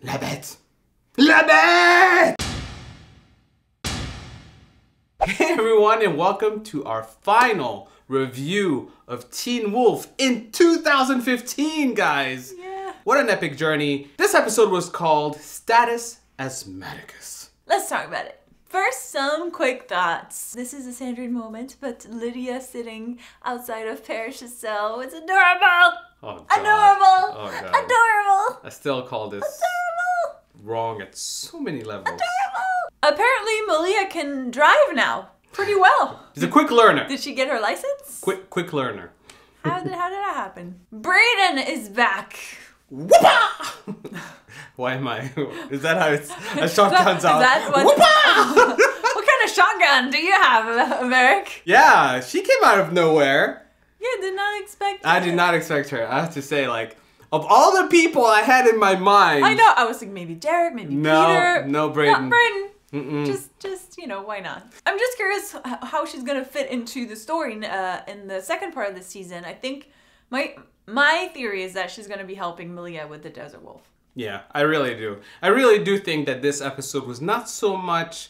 La bête! La bête! Hey everyone, and welcome to our final review of Teen Wolf in 2015, guys! Yeah. What an epic journey. This episode was called Status Asthmaticus. Let's talk about it. First, some quick thoughts. This is a Sandrine moment, but Lydia sitting outside of Parrish's cell was adorable! Oh, God. Adorable! Oh, God. Adorable! I still call this Adorable! wrong at so many levels. Adorable! Apparently, Malia can drive now. Pretty well. She's a quick learner. Did she get her license? Quick learner. How did that happen? Brayden is back. Whoopah! Why am I? Is that how a shotgun sounds? Is that what? Whoopah! What kind of shotgun do you have, Americ? Yeah, she came out of nowhere. Yeah, did not expect I did not expect her. I have to say, like, of all the people I had in my mind. I know. I was thinking maybe Derek, maybe Peter. No, Brayden. Not Brayden. Mm-mm. Just you know, why not? I'm just curious how she's gonna fit into the story in the second part of the season. I think my theory is that she's gonna be helping Malia with the Desert Wolf. Yeah, I really do. I really do think that this episode was not so much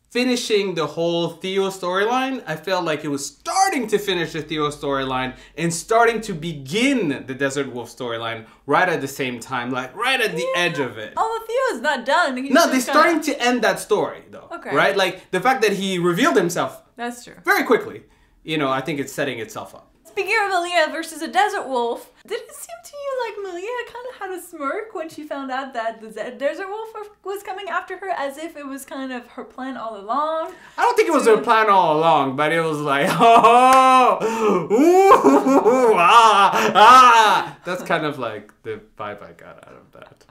finishing the whole Theo storyline. I felt like it was starting to finish the Theo storyline and starting to begin the Desert Wolf storyline right at the same time, like right at the edge of it. Oh, Theo's not done. No, they're starting to end that story though. Okay. Right? Like the fact that he revealed himself That's true. very quickly, you know, I think it's setting itself up. Speaking of Malia versus a Desert Wolf, did it seem to you like Malia kind of had a smirk when she found out that the Desert Wolf was coming after her, as if it was kind of her plan all along? I don't think it was her plan all along, but it was like, oh, ooh, ah. That's kind of like the vibe I got out of that.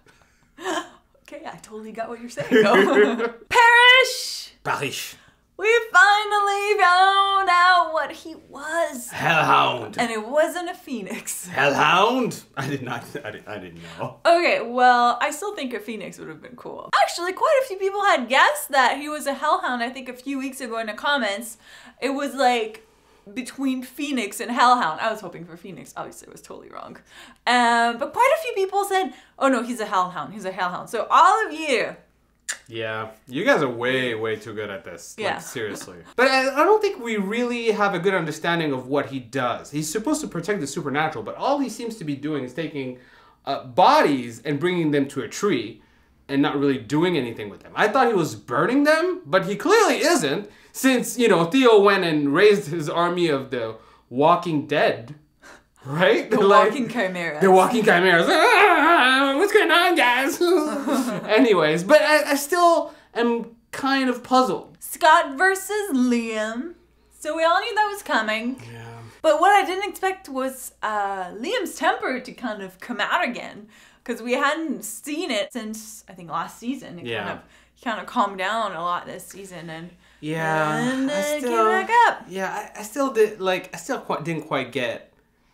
Okay, I totally got what you're saying, though. Parish! Parish. We finally found out what he was. Hellhound. And it wasn't a phoenix. Hellhound? I didn't know. Okay, well, I still think a phoenix would have been cool. Actually, quite a few people had guessed that he was a hellhound. I think a few weeks ago in the comments, it was like between phoenix and hellhound. I was hoping for phoenix. Obviously, I was totally wrong. But quite a few people said, oh no, he's a hellhound. He's a hellhound. So all of you, yeah, you guys are way too good at this. Yeah. Like, seriously. But I don't think we really have a good understanding of what he does. He's supposed to protect the supernatural, but all he seems to be doing is taking bodies and bringing them to a tree and not really doing anything with them. I thought he was burning them, but he clearly isn't, since, you know, Theo went and raised his army of the Walking Dead. Right? the walking chimeras. The walking chimeras. Ah, what's going on, guys? Anyways, but I still am kind of puzzled. Scott versus Liam. So we all knew that was coming. Yeah. But what I didn't expect was Liam's temper to kind of come out again. Because we hadn't seen it since, I think, last season. He kind of calmed down a lot this season. And then it came back up. Yeah, I still didn't quite get.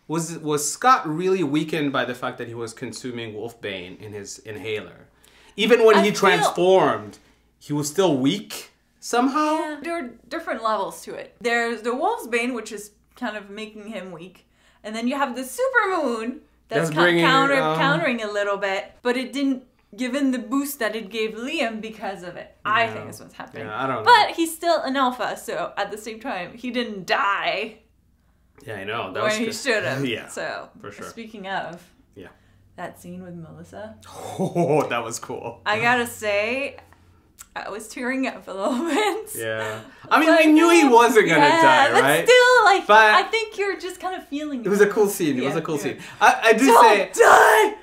Was Scott really weakened by the fact that he was consuming Wolfbane in his inhaler? Even when he transformed, he was still weak somehow? Yeah, there are different levels to it. There's the Wolfsbane, which is kind of making him weak. And then you have the Supermoon that's countering a little bit. But it didn't give him the boost that it gave Liam because of it. Yeah. I think that's what's happening. Yeah, I don't know. But he's still an alpha, so at the same time, he didn't die. Yeah, I know. That when he should have. Yeah, so, for sure. Speaking of, yeah, that scene with Melissa. Oh, that was cool. I gotta say, I was tearing up a little bit. Yeah. I mean, we knew he wasn't gonna die, right? But still, like, but I think you're just kind of feeling it. It was a cool scene. It was a cool scene. I do Don't say... die!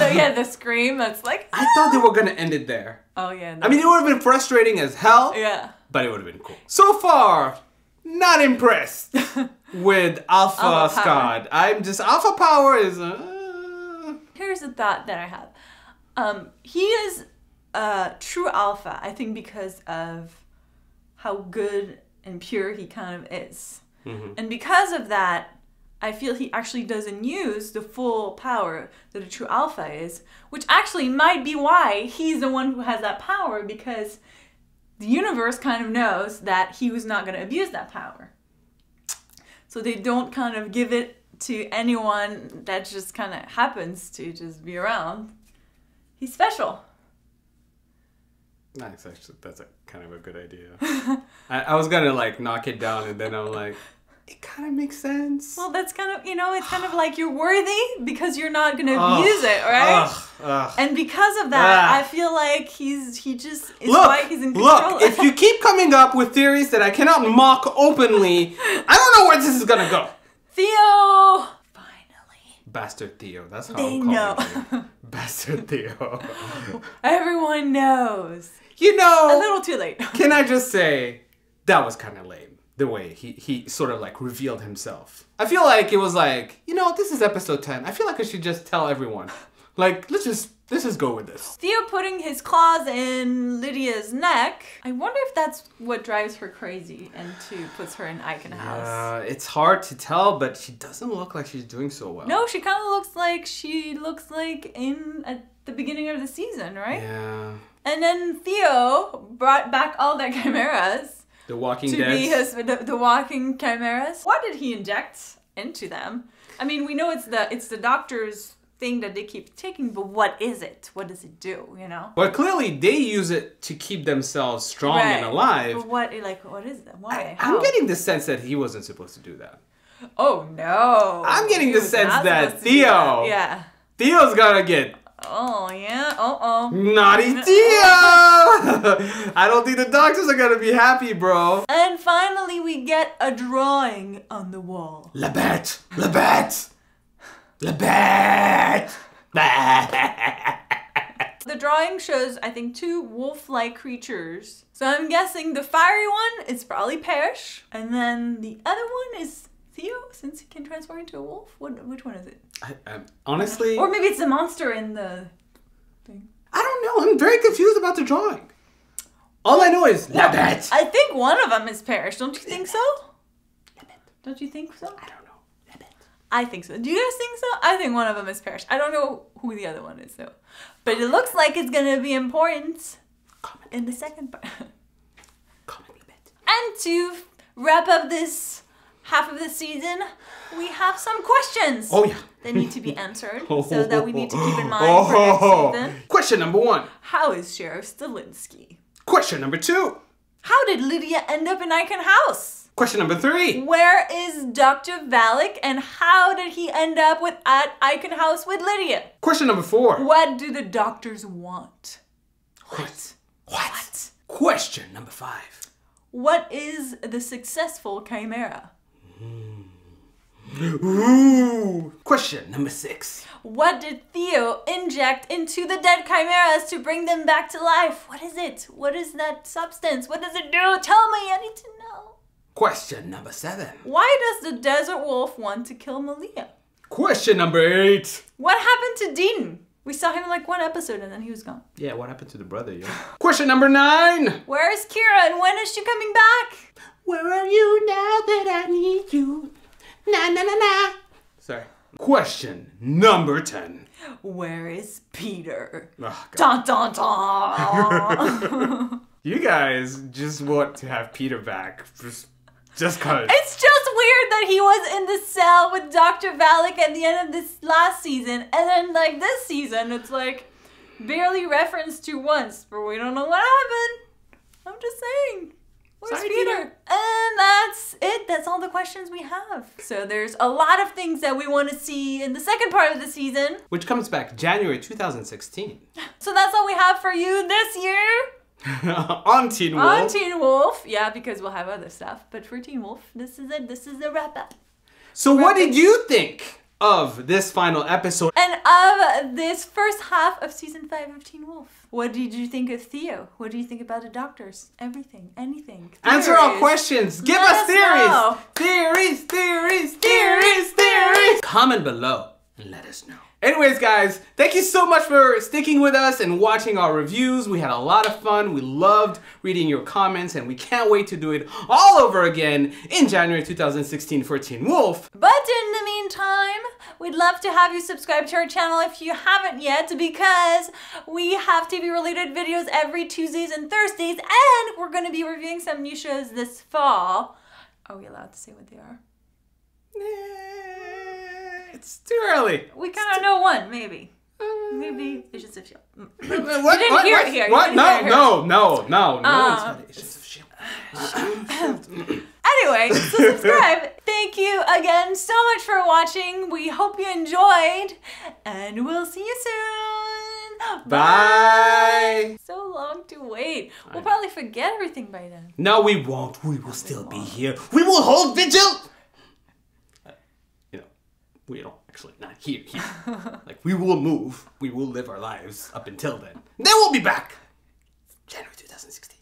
And then the scream that's like... I thought they were gonna end it there. Oh, yeah. I mean, it would have been frustrating as hell. Yeah. But it would have been cool. So far, not impressed with Alpha Scott. I'm just, Alpha Power is... Here's a thought that I have. He is true Alpha, I think, because of how good and pure he kind of is. Mm-hmm. And because of that, I feel he actually doesn't use the full power that a true Alpha is, which actually might be why he's the one who has that power, because the universe kind of knows that he was not going to abuse that power. So they don't kind of give it to anyone that just kind of happens to just be around. He's special. Nice, actually, that's kind of a good idea. I was gonna like knock it down, and then I'm like, it kind of makes sense. Well, that's kind of, it's kind of like you're worthy because you're not gonna abuse it, right? And because of that, I feel like he just is why he's in control. Look, if you keep coming up with theories that I cannot mock openly, I don't know where this is gonna go. Theo! Finally. Bastard Theo, that's how They I'm know. calling him. Bastard Theo. Everyone knows. You know, A little too late. Can I just say, that was kind of lame. The way he sort of like revealed himself. I feel like it was like, this is episode 10. I feel like I should just tell everyone. Like, let's just go with this. Theo putting his claws in Lydia's neck. I wonder if that's what drives her crazy and puts her in Icon House. It's hard to tell, but she doesn't look like she's doing so well. No, she kind of looks like at the beginning of the season, right? Yeah. And then Theo brought back all their chimeras. The Walking To Dead. be the walking chimeras. What did he inject into them? I mean, we know it's the doctor's thing that they keep taking, but what is it? What does it do, But clearly they use it to keep themselves strong and alive. But what is that? Why? I'm getting the sense that he wasn't supposed to do that. Oh no. I'm getting the sense that Theo. That. Yeah. Theo's gonna get Oh yeah. naughty Theo! I don't think the doctors are gonna be happy, bro. And finally we get a drawing on the wall. Lebet! The drawing shows, I think, 2 wolf-like creatures. So I'm guessing the fiery one is probably Parrish, and then the other one is Theo, since he can transform into a wolf. Which one is it? Honestly... Or maybe it's the monster in the thing. I don't know. I'm very confused about the drawing. All I know is Lebet. I think one of them is Parrish. Don't you think so? Don't you think so? I don't know. I think so. Do you guys think so? I think one of them is Parrish. I don't know who the other one is, though. But it looks like it's going to be important in the second part. And to wrap up this half of the season, we have some questions. Oh, yeah. That need to be answered. So that we need to keep in mind for next season. Question number 1. How is Sheriff Stilinski? Question number 2. How did Lydia end up in Icon House? Question number 3. Where is Dr. Valak and how did he end up at Icon House with Lydia? Question number 4. What do the doctors want? What? Question number 5. What is the successful chimera? Ooh. Question number 6. What did Theo inject into the dead chimeras to bring them back to life? What is it? What is that substance? What does it do? Tell me, I need to know. Question number 7. Why does the desert wolf want to kill Malia? Question number 8. What happened to Dean? We saw him in like 1 episode and then he was gone. Yeah, what happened to the brother, yeah? Question number 9. Where is Kira and when is she coming back? Where are you now that I need you? Na na na na. Sorry. Question number 10. Where is Peter? Oh, Dun dun dun. You guys just want to have Peter back. Just cause. It's just weird that he was in the cell with Dr. Valak at the end of this last season. And then like this season, it's like barely referenced to once. But we don't know what happened. I'm just saying. Where's Peter? And that's it. That's all the questions we have. So there's a lot of things that we want to see in the second part of the season. Which comes back January 2016. So that's all we have for you this year. On Teen Wolf. On Teen Wolf. Yeah, because we'll have other stuff. But for Teen Wolf, this is it. This is the wrap up. So what did you think of this final episode? And of this first half of season 5 of Teen Wolf. What did you think of Theo? What do you think about the doctors? Everything, anything. Answer our questions. Give us theories. Theories. Comment below and let us know. Anyways, guys, thank you so much for sticking with us and watching our reviews. We had a lot of fun. We loved reading your comments, and we can't wait to do it all over again in January 2016 for Teen Wolf. But in the meantime, we'd love to have you subscribe to our channel if you haven't yet, because we have TV-related videos every Tuesdays and Thursdays, and we're going to be reviewing some new shows this fall. Are we allowed to say what they are? It's too early. We kind of know one, maybe. Maybe Agents of S.H.I.E.L.D. What? You didn't hear it here. What? No. No one's heard Agents of S.H.I.E.L.D. Anyway, so subscribe. Thank you again so much for watching. We hope you enjoyed, and we'll see you soon. Bye. So long to wait. We'll probably forget everything by then. No, we won't. We will still be here. We will hold vigil. We don't actually, not here. Like, we will move. We will live our lives up until then. Then we'll be back. January 2016.